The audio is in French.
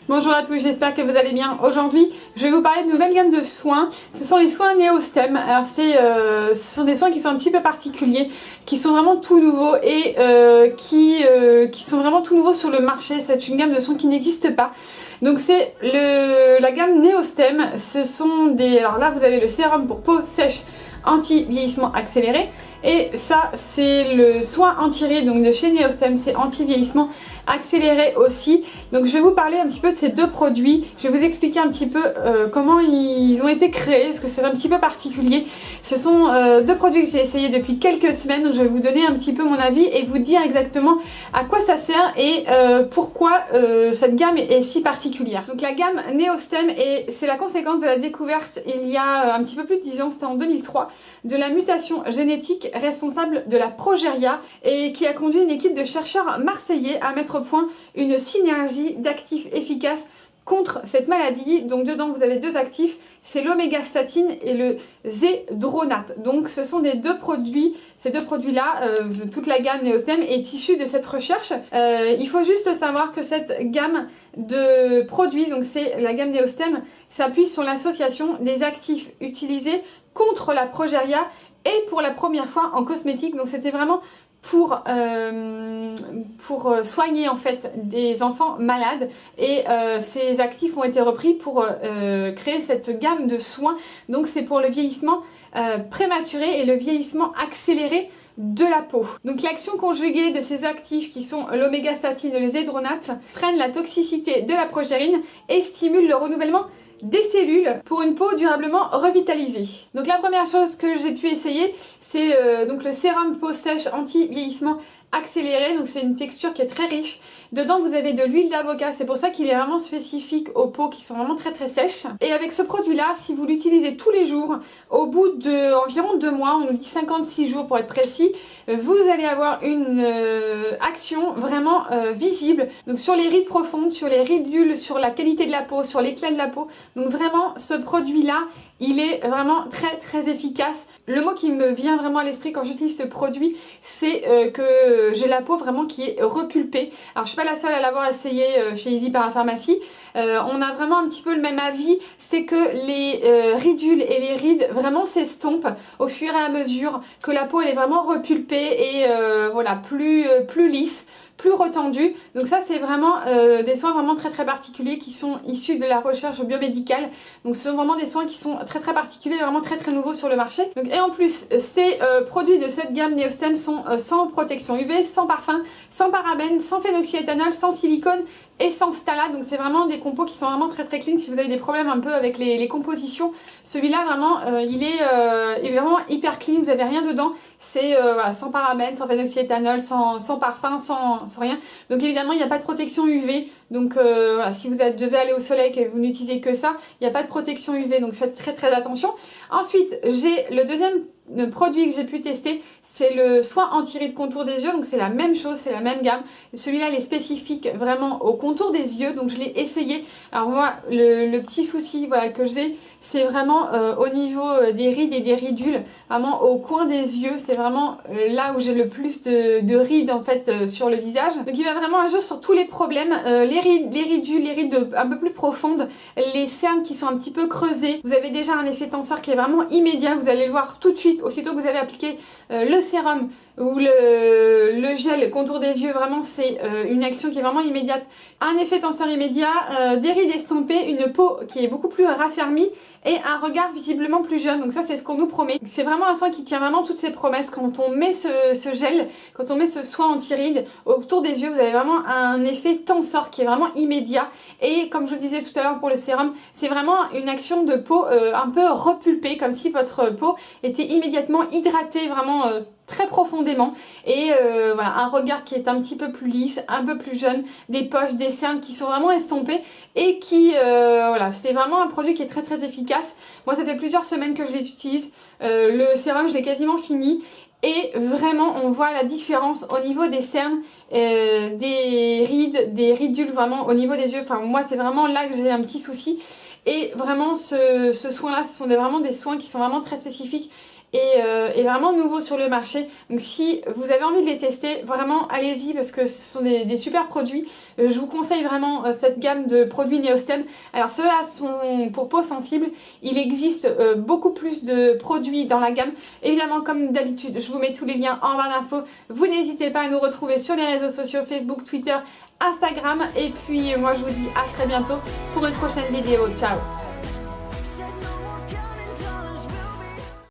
Bonjour à tous, j'espère que vous allez bien. Aujourd'hui, je vais vous parler de nouvelle gamme de soins. Ce sont les soins Neostem. Alors ce sont des soins qui sont un petit peu particuliers, qui sont vraiment tout nouveaux et qui sont vraiment tout nouveaux sur le marché. C'est une gamme de soins qui n'existe pas. Donc c'est la gamme Neostem. Ce sont des... Alors là, vous avez le sérum pour peau sèche anti-vieillissement accéléré. Et ça, c'est le soin anti-rides, donc de chez Neostem, c'est anti-vieillissement accéléré aussi. Donc je vais vous parler un petit peu de ces deux produits. Je vais vous expliquer un petit peu comment ils ont été créés, parce que c'est un petit peu particulier. Ce sont deux produits que j'ai essayé depuis quelques semaines, donc je vais vous donner un petit peu mon avis et vous dire exactement à quoi ça sert et pourquoi cette gamme est si particulière. Donc la gamme Neostem, et c'est la conséquence de la découverte il y a un petit peu plus de 10 ans, c'était en 2003, de la mutation génétique responsable de la progéria et qui a conduit une équipe de chercheurs marseillais à mettre au point une synergie d'actifs efficaces contre cette maladie. Donc dedans vous avez deux actifs, c'est l'omégastatine et le zédronate. Donc ce sont des deux produits, ces deux produits là, toute la gamme Neostem est issue de cette recherche. Il faut juste savoir que cette gamme de produits, donc c'est la gamme Neostem, s'appuie sur l'association des actifs utilisés contre la progéria et pour la première fois en cosmétique. Donc c'était vraiment pour soigner en fait des enfants malades et ces actifs ont été repris pour créer cette gamme de soins. Donc c'est pour le vieillissement prématuré et le vieillissement accéléré de la peau. Donc l'action conjuguée de ces actifs qui sont l'omégastatine et le zédronate freine la toxicité de la progérine et stimule le renouvellement des cellules pour une peau durablement revitalisée. Donc la première chose que j'ai pu essayer, c'est donc le sérum peau sèche anti-vieillissement accéléré. Donc c'est une texture qui est très riche. Dedans vous avez de l'huile d'avocat, c'est pour ça qu'il est vraiment spécifique aux peaux qui sont vraiment très sèches. Et avec ce produit là, si vous l'utilisez tous les jours, au bout de environ 2 mois, on nous dit 56 jours pour être précis, vous allez avoir une action vraiment visible, donc sur les rides profondes, sur les ridules, sur la qualité de la peau, sur l'éclat de la peau. Donc vraiment ce produit là, il est vraiment très efficace. Le mot qui me vient vraiment à l'esprit quand j'utilise ce produit, c'est que j'ai la peau vraiment qui est repulpée. Alors je suis pas la seule à l'avoir essayé chez Easy Parapharmacie. On a vraiment un petit peu le même avis, c'est que les ridules et les rides vraiment s'estompent au fur et à mesure que la peau elle est vraiment repulpée et voilà, plus lisse, plus retendu. Donc ça c'est vraiment des soins vraiment très particuliers qui sont issus de la recherche biomédicale. Donc ce sont vraiment des soins qui sont très particuliers, vraiment très nouveaux sur le marché. Donc, et en plus ces produits de cette gamme Neostem sont sans protection UV, sans parfum, sans parabènes, sans phénoxyéthanol, sans silicone et sans phthalate. Donc c'est vraiment des compos qui sont vraiment très clean. Si vous avez des problèmes un peu avec les compositions, celui-là vraiment il est vraiment hyper clean, vous n'avez rien dedans. C'est voilà, sans parabènes, sans phénoxyéthanol, sans parfum, sans rien. Donc évidemment il n'y a pas de protection UV. Donc voilà, si vous devez aller au soleil et que vous n'utilisez que ça, il n'y a pas de protection UV, donc faites très attention. Ensuite j'ai le deuxième produit que j'ai pu tester, c'est le soin anti-rides contour des yeux. Donc c'est la même chose, c'est la même gamme. Celui-là il est spécifique vraiment au contour des yeux, donc je l'ai essayé. Alors moi le petit souci voilà, que j'ai, c'est vraiment au niveau des rides et des ridules, vraiment au coin des yeux. C'est vraiment là où j'ai le plus de rides en fait sur le visage. Donc il va vraiment agir sur tous les problèmes, les ridules, les rides un peu plus profondes, les cernes qui sont un petit peu creusées. Vous avez déjà un effet tenseur qui est vraiment immédiat, vous allez le voir tout de suite aussitôt que vous avez appliqué le sérum ou le gel contour des yeux. Vraiment c'est une action qui est vraiment immédiate, un effet tenseur immédiat, des rides estompées, une peau qui est beaucoup plus raffermie et un regard visiblement plus jeune. Donc ça c'est ce qu'on nous promet. C'est vraiment un soin qui tient vraiment toutes ses promesses. Quand on met ce gel, quand on met ce soin anti-rides autour des yeux, vous avez vraiment un effet tenseur qui est vraiment immédiat. Et comme je vous disais tout à l'heure pour le sérum, c'est vraiment une action de peau un peu repulpée, comme si votre peau était immédiatement hydratée, vraiment très profondément. Et voilà, un regard qui est un petit peu plus lisse, un peu plus jeune, des poches, des cernes qui sont vraiment estompées et qui voilà, c'est vraiment un produit qui est très efficace. Moi ça fait plusieurs semaines que je l'utilise. Le sérum je l'ai quasiment fini et vraiment on voit la différence au niveau des cernes, des rides, des ridules, vraiment au niveau des yeux. Enfin moi c'est vraiment là que j'ai un petit souci. Et vraiment ce soin là, ce sont vraiment des soins qui sont vraiment très spécifiques et vraiment nouveau sur le marché. Donc si vous avez envie de les tester, vraiment allez-y parce que ce sont des super produits. Je vous conseille vraiment cette gamme de produits Neostem. Alors ceux-là sont pour peau sensible. Il existe beaucoup plus de produits dans la gamme. Évidemment, comme d'habitude, je vous mets tous les liens en barre d'infos. Vous n'hésitez pas à nous retrouver sur les réseaux sociaux, Facebook, Twitter, Instagram. Et puis moi je vous dis à très bientôt pour une prochaine vidéo. Ciao!